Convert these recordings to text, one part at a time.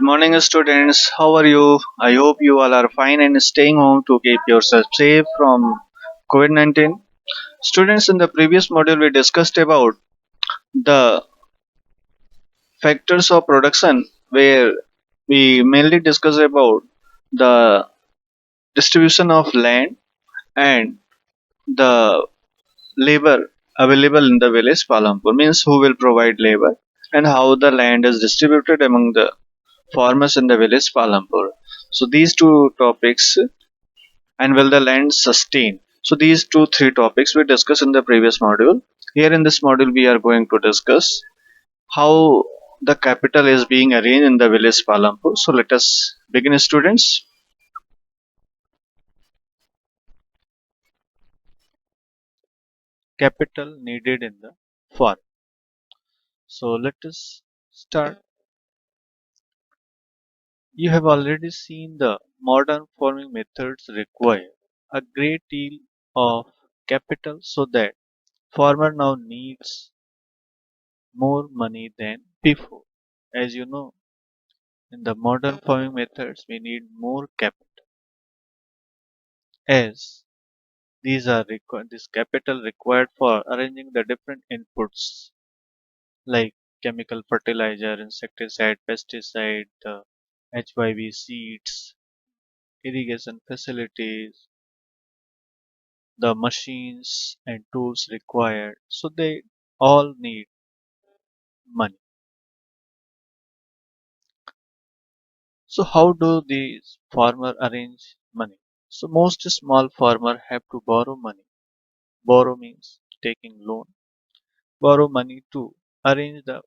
morning, students. How are you? I hope you all are fine and staying home to keep yourself safe from COVID 19. Students, in the previous module, we discussed about the factors of production, where we mainly discussed about the distribution of land and the labor available in the village Palampur, means who will provide labor and how the land is distributed among the farmers in the village Palampur. So these two topics, and will the land sustain? So these three topics we discussed in the previous module. Here in this module we are going to discuss how the capital is being arranged in the village Palampur. So let us begin, students. Capital needed in the farm. So let us start. You have already seen the modern farming methods require a great deal of capital, so that farmer now needs more money than before. As you know, in the modern farming methods, we need more capital, as this capital required for arranging the different inputs like chemical fertilizer, insecticide, pesticide, the HYV seeds, irrigation facilities, the machines and tools required. So they all need money. So how do these farmer arrange money? So most small farmer have to borrow money. Borrow means taking loan. Borrow money to arrange the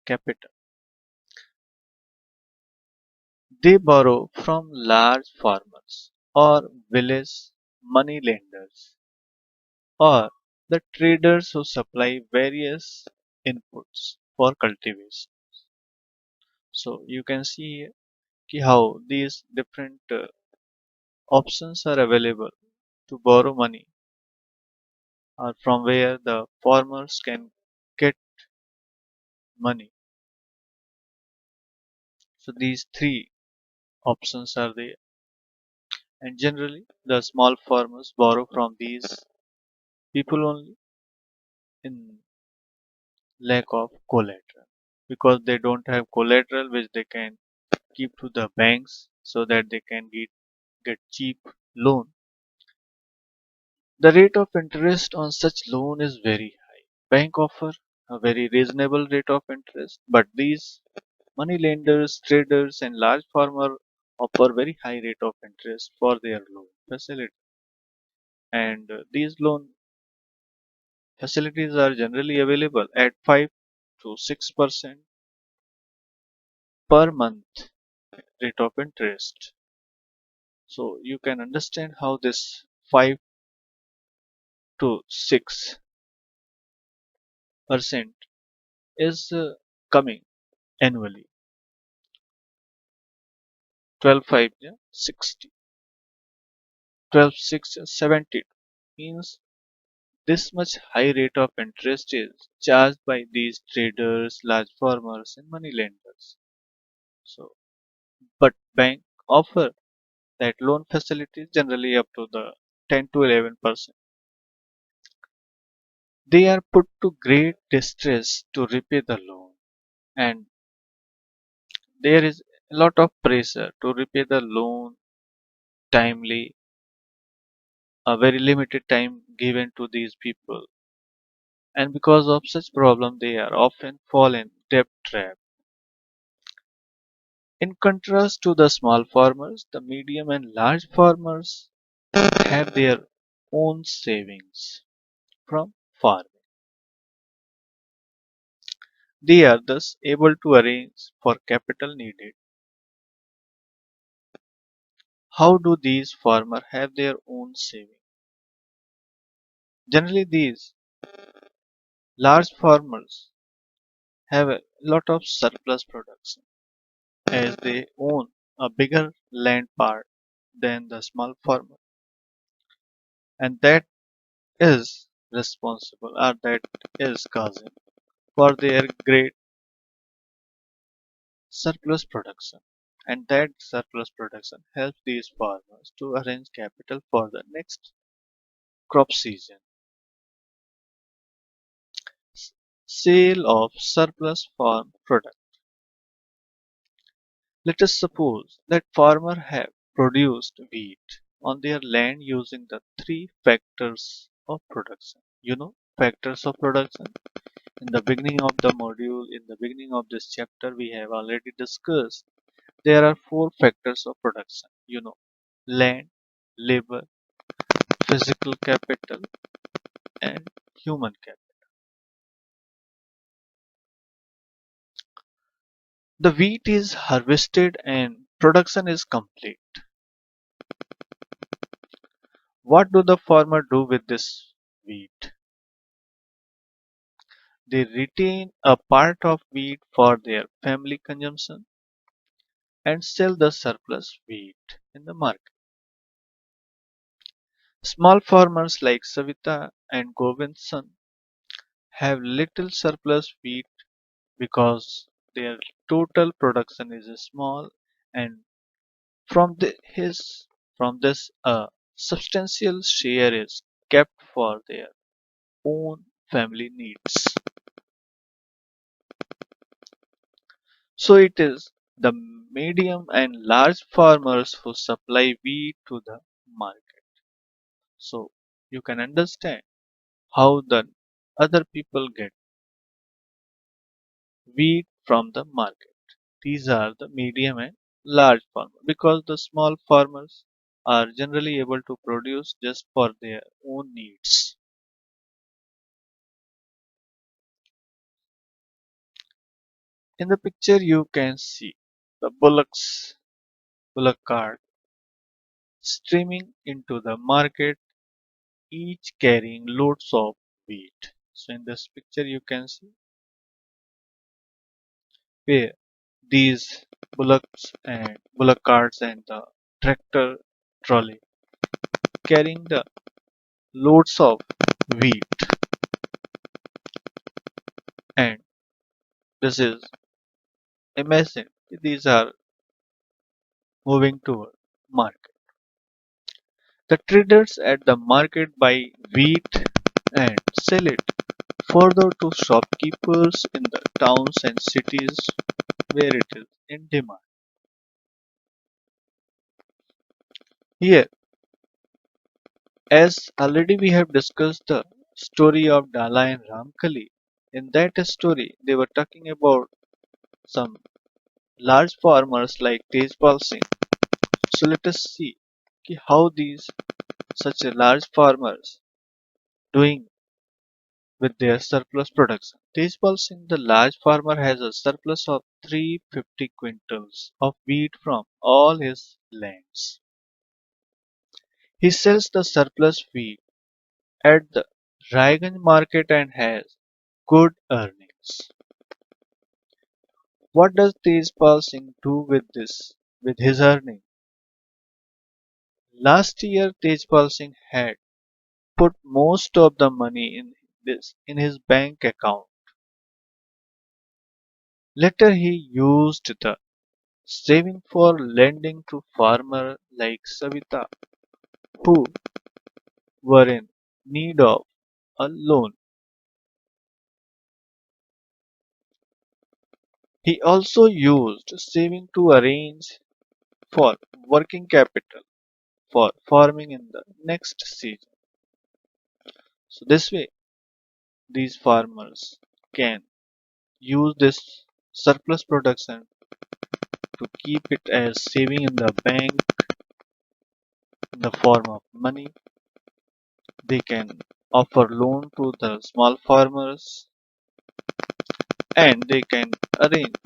capital. They borrow from large farmers or village money lenders or the traders who supply various inputs for cultivation. So you can see how these different options are available to borrow money, or from where the farmers can get money. So these three options are there, and generally the small farmers borrow from these people only in lack of collateral, because they don't have collateral which they can keep to the banks so that they can get cheap loan. The rate of interest on such loan is very high. Bank offer a very reasonable rate of interest, but these money lenders, traders, and large farmer offer very high rate of interest for their loan facility. And these loan facilities are generally available at 5 to 6% per month rate of interest. So you can understand how this 5 to 6% is coming annually. 12 5 yeah, 60, 12 6 70 means this much high rate of interest is charged by these traders, large farmers, and money lenders. So, but bank offer that loan facilities generally up to the 10 to 11%. They are put to great distress to repay the loan, and there is a lot of pressure to repay the loan timely, a very limited time given to these people, and because of such problem they are often fall in debt trap. In contrast to the small farmers, the medium and large farmers have their own savings from farming. They are thus able to arrange for capital needed. How do these farmers have their own savings? Generally, these large farmers have a lot of surplus production, as they own a bigger land part than the small farmer, and that is responsible, or that is causing for their great surplus production. And that surplus production helps these farmers to arrange capital for the next crop season. Sale of surplus farm product. Let us suppose that farmers have produced wheat on their land using the three factors of production. Factors of production. In the beginning of the module, in the beginning of this chapter, we have already discussed there are four factors of production. Land, labor, physical capital, and human capital. The wheat is harvested and production is complete. What do the farmer do with this wheat? They retain a part of wheat for their family consumption and sell the surplus wheat in the market. Small farmers like Savita and Govind's son have little surplus wheat because their total production is small, and from from this a substantial share is kept for their own family needs. So it is the medium and large farmers who supply wheat to the market. So you can understand how the other people get wheat from the market. These are the medium and large farmers because the small farmers are generally able to produce just for their own needs. In the picture you can see the bullock cart streaming into the market, each carrying loads of wheat. So in this picture you can see where these bullock carts and the tractor trolley carrying the loads of wheat, and this is amazing. These are moving toward market. The traders at the market buy wheat and sell it further to shopkeepers in the towns and cities where it is in demand. Here, as already we have discussed the story of Dala and Ramkali, in that story they were talking about some large farmers like Tejpal Singh. So let us see how these such a large farmers doing with their surplus production. Tejpal Singh, the large farmer, has a surplus of 350 quintals of wheat from all his lands. He sells the surplus wheat at the Raiganj market and has good earnings. What does Tejpal Singh do with his earning? Last year Tejpal Singh had put most of the money in his bank account. Later he used the saving for lending to farmers like Savita who were in need of a loan. He also used saving to arrange for working capital for farming in the next season. So this way these farmers can use this surplus production to keep it as saving in the bank in the form of money. They can offer loan to the small farmers, and they can arrange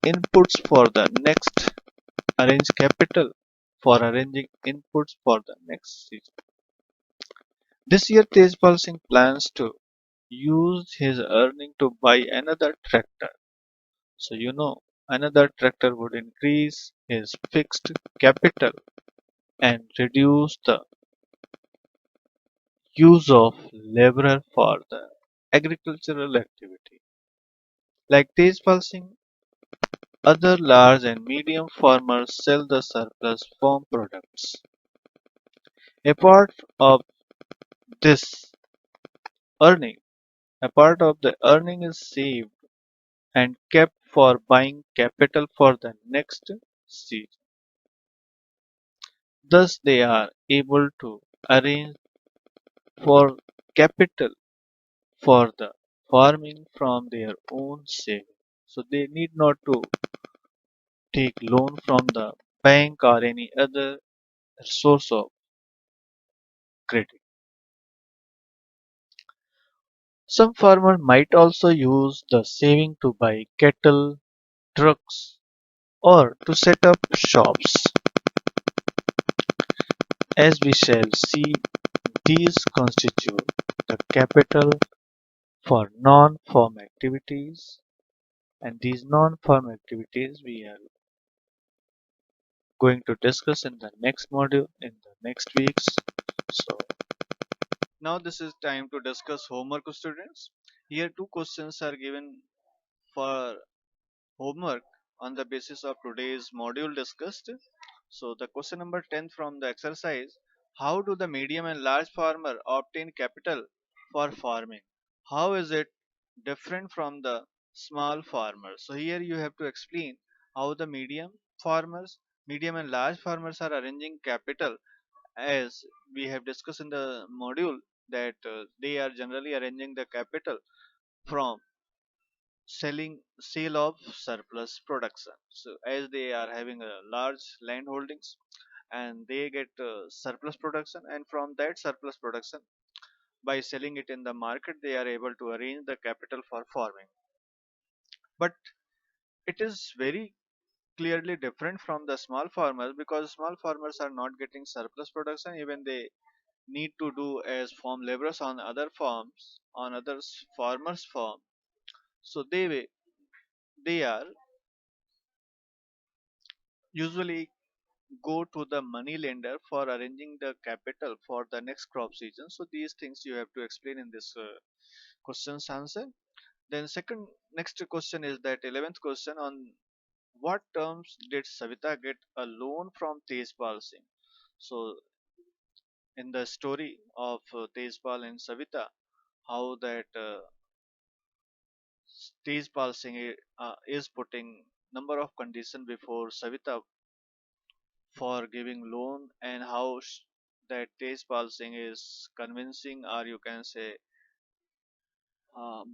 inputs for the next arrange capital for arranging inputs for the next season. This year Tejpal Singh plans to use his earning to buy another tractor. So another tractor would increase his fixed capital and reduce the use of laborer for the agricultural activity. Like Tejpal Singh other large and medium farmers sell the surplus farm products. A part of this earning, a part of the earning is saved and kept for buying capital for the next season. Thus, they are able to arrange for capital for the farming from their own savings. So they need not to take loan from the bank or any other source of credit. Some farmer might also use the saving to buy cattle, trucks, or to set up shops. As we shall see, these constitute the capital for non-farm activities, and these non-farm activities we are going to discuss in the next module in the next weeks. So now this is time to discuss homework, students. Here two questions are given for homework on the basis of today's module discussed. So the question number 10 from the exercise: how do the medium and large farmer obtain capital for farming? How is it different from the small farmers? So here you have to explain how the farmers, medium and large farmers are arranging capital, as we have discussed in the module that they are generally arranging the capital from sale of surplus production. So as they are having a large land holdings and they get surplus production, and from that surplus production, by selling it in the market, they are able to arrange the capital for farming. But it is very clearly different from the small farmers, because small farmers are not getting surplus production, even they need to do as farm laborers on other farms, on others farmers farm. So they are usually go to the money lender for arranging the capital for the next crop season. So these things you have to explain in this question's answer. Then second next question is that 11th question: on what terms did Savita get a loan from Tejpal Singh? So in the story of Tejpal and Savita, how that Tejpal Singh is putting number of conditions before Savita for giving loan, and how that Tejpal Singh is convincing, or you can say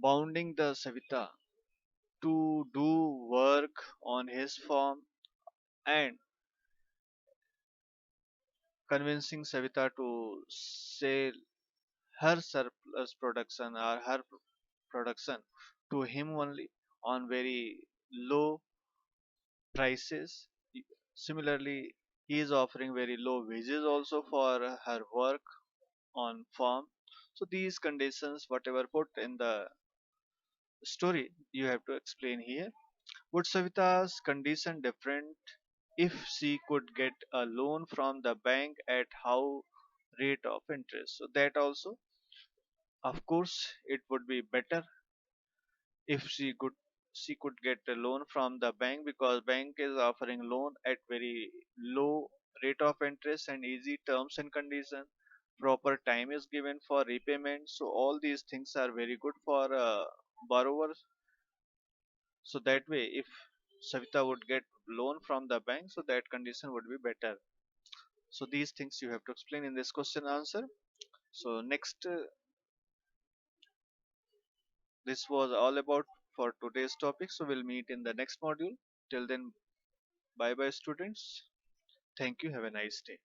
bounding the Savita to do work on his farm, and convincing Savita to sell her surplus production or her production to him only on very low prices. Similarly, he is offering very low wages also for her work on farm. So these conditions, whatever put in the story, you have to explain here. Would Savita's condition different if she could get a loan from the bank at how rate of interest? So that also, of course, it would be better if she could get a loan from the bank, because bank is offering loan at very low rate of interest and easy terms and condition. Proper time is given for repayment, so all these things are very good for borrowers. So that way, if Savita would get loan from the bank, so that condition would be better. So these things you have to explain in this question answer. So next, this was all about for today's topic. So we'll meet in the next module. Till then, bye bye, students. Thank you. Have a nice day.